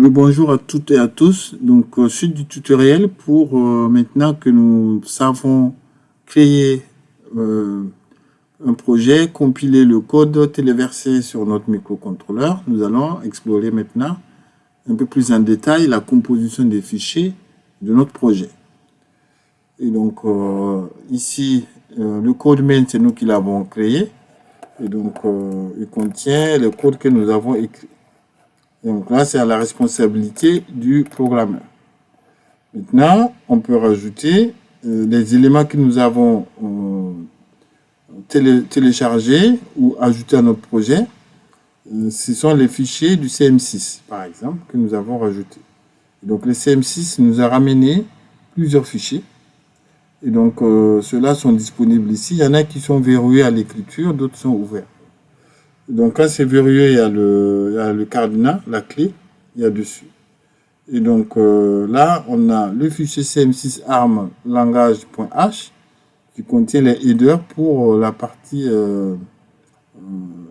Le bonjour à toutes et à tous. Donc, suite du tutoriel pour maintenant que nous savons créer un projet, compiler le code, téléverser sur notre microcontrôleur, nous allons explorer maintenant un peu plus en détail la composition des fichiers de notre projet. Et donc, ici, le code main, c'est nous qui l'avons créé. Et donc, il contient le code que nous avons écrit. Donc là, c'est à la responsabilité du programmeur. Maintenant, on peut rajouter les éléments que nous avons téléchargés ou ajoutés à notre projet. Ce sont les fichiers du CM6, par exemple, que nous avons rajoutés. Donc, le CM6 nous a ramené plusieurs fichiers. Et donc, ceux-là sont disponibles ici. Il y en a qui sont verrouillés à l'écriture, d'autres sont ouverts. Donc, quand c'est verrouillé, il y a le cadenas, la clé, il y a dessus. Et donc, là, on a le fichier CM6 ARM langage.h qui contient les headers pour la partie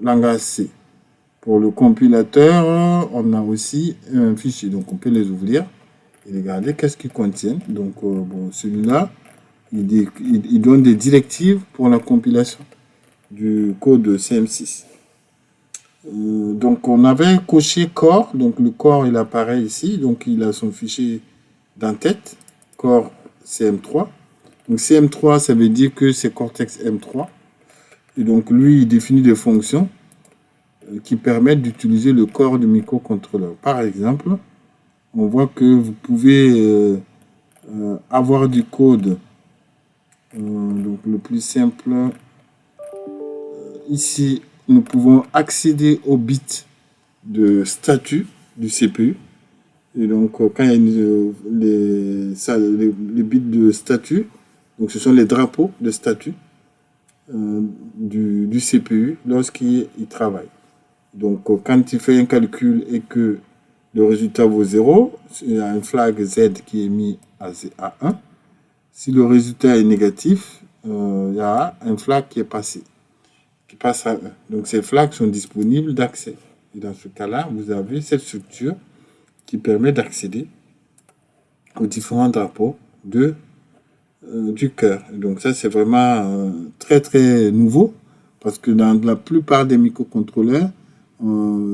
langage C. Pour le compilateur, on a aussi un fichier. Donc, on peut les ouvrir et regarder qu'est-ce qu'ils contiennent. Donc, bon, celui-là, il donne des directives pour la compilation du code CM6. Donc, on avait coché core. Donc, le core, il apparaît ici. Donc, il a son fichier d'en-tête, core CM3. Donc, CM3, ça veut dire que c'est Cortex M3. Et donc, lui, il définit des fonctions qui permettent d'utiliser le corps du microcontrôleur. Par exemple, on voit que vous pouvez avoir du code. Donc, le plus simple, ici, nous pouvons accéder aux bits de statut du CPU. Et donc, quand il y a les bits de statut, donc ce sont les drapeaux de statut du CPU lorsqu'il travaille. Donc, quand il fait un calcul et que le résultat vaut 0, il y a un flag Z qui est mis à 1. Si le résultat est négatif, il y a un flag qui est passé, qui passe à 1. Donc, ces flags sont disponibles d'accès. Et dans ce cas-là, vous avez cette structure qui permet d'accéder aux différents drapeaux du cœur. Donc ça, c'est vraiment très, très nouveau parce que dans la plupart des microcontrôleurs,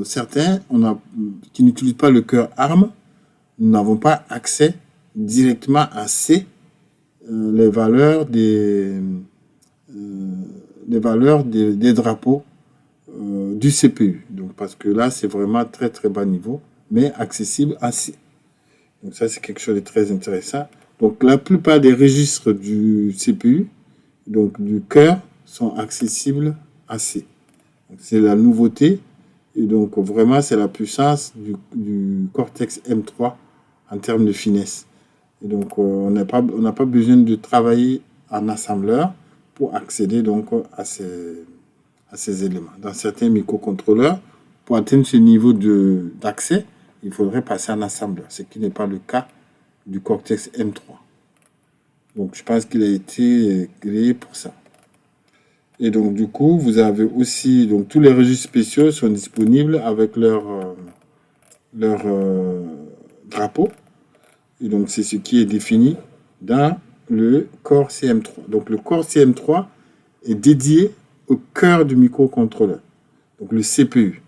certains qui n'utilisent pas le cœur ARM, nous n'avons pas accès directement à les valeurs des drapeaux du CPU. Donc, parce que là, c'est vraiment très, très bas niveau, mais accessible à C. Donc, ça, c'est quelque chose de très intéressant. Donc, la plupart des registres du CPU, donc du cœur, sont accessibles à C. C'est la nouveauté. Et donc, vraiment, c'est la puissance du Cortex M3 en termes de finesse. Et donc, on n'a pas besoin de travailler en assembleur pour accéder donc à ces éléments. Dans certains microcontrôleurs, pour atteindre ce niveau d'accès, il faudrait passer en assembleur, ce qui n'est pas le cas du Cortex M3. Donc, je pense qu'il a été créé pour ça. Et donc, du coup, vous avez aussi... Donc, tous les registres spéciaux sont disponibles avec leur drapeau. Et donc, c'est ce qui est défini dans le Core CM3. Donc, le Core CM3 est dédié au cœur du microcontrôleur, donc le CPU.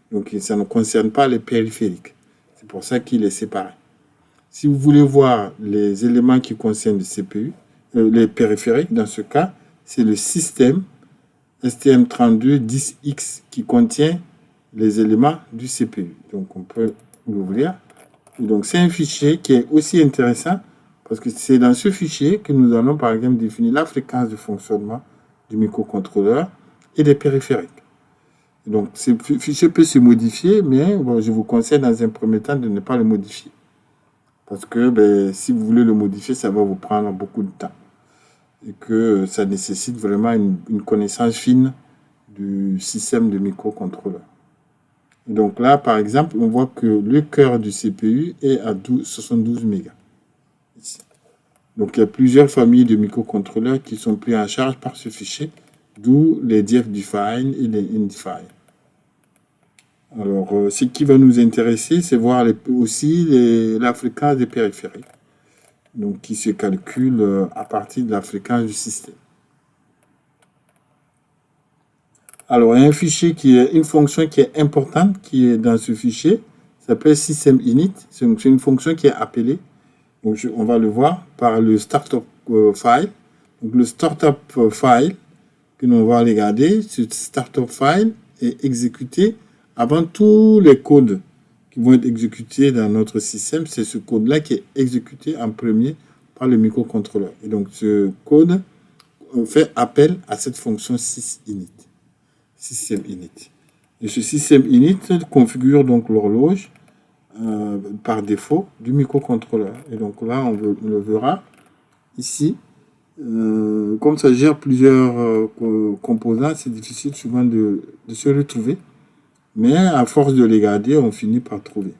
Donc, ça ne concerne pas les périphériques. C'est pour ça qu'il est séparé. Si vous voulez voir les éléments qui concernent le CPU, les périphériques, dans ce cas, c'est le système STM3210X qui contient les éléments du CPU. Donc, on peut l'ouvrir. Donc, c'est un fichier qui est aussi intéressant parce que c'est dans ce fichier que nous allons, par exemple, définir la fréquence de fonctionnement du microcontrôleur et des périphériques. Donc, ce fichier peut se modifier, mais bon, je vous conseille dans un premier temps de ne pas le modifier. Parce que si vous voulez le modifier, ça va vous prendre beaucoup de temps. Et que ça nécessite vraiment une connaissance fine du système de microcontrôleur. Et donc là, par exemple, on voit que le cœur du CPU est à 72 mégas. Ici. Donc il y a plusieurs familles de microcontrôleurs qui sont pris en charge par ce fichier, d'où les DF-Define et les InDefine. Alors, ce qui va nous intéresser, c'est voir aussi la fréquence des périphériques, donc qui se calcule à partir de la fréquence du système. Alors, il y a un fichier une fonction qui est importante qui est dans ce fichier, ça s'appelle system_init. C'est une fonction qui est appelée, donc on va le voir par le startup file. Donc, le startup file que l'on va regarder, ce startup file est exécuté avant tous les codes qui vont être exécutés dans notre système. C'est ce code-là qui est exécuté en premier par le microcontrôleur. Et donc, ce code fait appel à cette fonction sysinit. System_init. Et ce system_init configure donc l'horloge par défaut du microcontrôleur. Et donc là, on le verra ici. Comme ça gère plusieurs composants, c'est difficile souvent de se retrouver. Mais à force de les garder, on finit par trouver.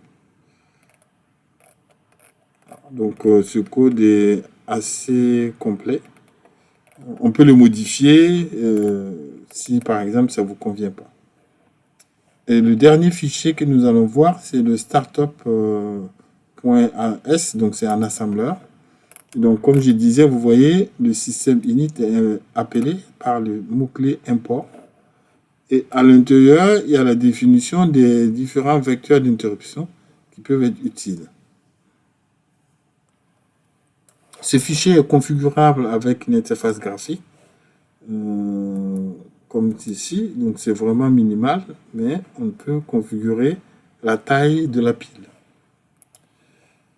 Donc ce code est assez complet. On peut le modifier si par exemple ça ne vous convient pas. Et le dernier fichier que nous allons voir, c'est le startup.as, donc c'est un assembleur. Donc comme je disais, vous voyez, le système init est appelé par le mot-clé import. Et à l'intérieur, il y a la définition des différents vecteurs d'interruption qui peuvent être utiles. Ce fichier est configurable avec une interface graphique, comme ici. Donc c'est vraiment minimal, mais on peut configurer la taille de la pile.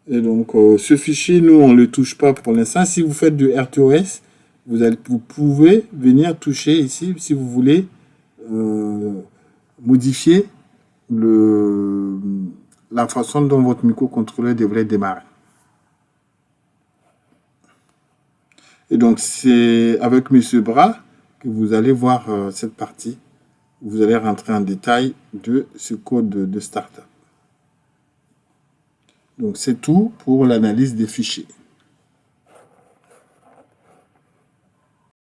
Et donc ce fichier, nous, on ne le touche pas pour l'instant. Si vous faites du RTOS, vous pouvez venir toucher ici si vous voulez modifier la façon dont votre microcontrôleur devrait démarrer. Et donc, c'est avec M. Bras que vous allez voir cette partie. Vous allez rentrer en détail de ce code de startup. Donc, c'est tout pour l'analyse des fichiers.